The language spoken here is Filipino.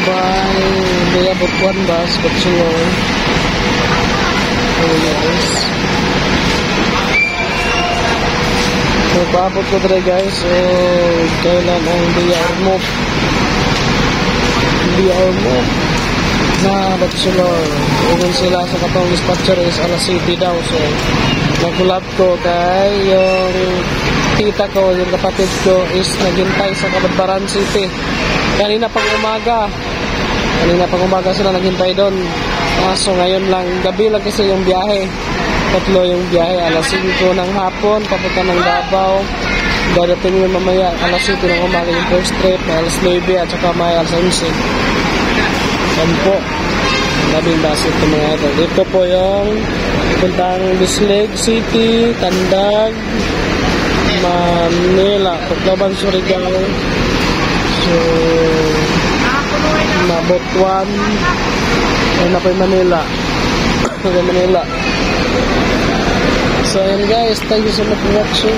by Bea Butuan Bus, Bachelor. Ayan guys. So, paabot ko dito guys. So, kailan ang Bea Ormoc na Bachelor. Ugan sila sa katong dispatcher is alas city daw. So, nag-collab ko kay yung tita ko, yung kapatid ko is naghintay sa Kabadbaran City. Kanina pang umaga sila naghintay doon. So ngayon lang, gabi lang kasi yung biyahe. Tatlo yung biyahe, alas 5 ng hapon, papunta ng Davao. Dadating yung mamaya, alas 7 ng umaga yung first trip, alas 9 at saka may alas 11. Yan po. Labing basit ito mga ito. Ito po yung puntang Bislig City, Tandag, Manila, Tacloban, Surigao. So, Butuan, ayun na po yung Manila. Manila. So, ayun guys, thank you so much for watching.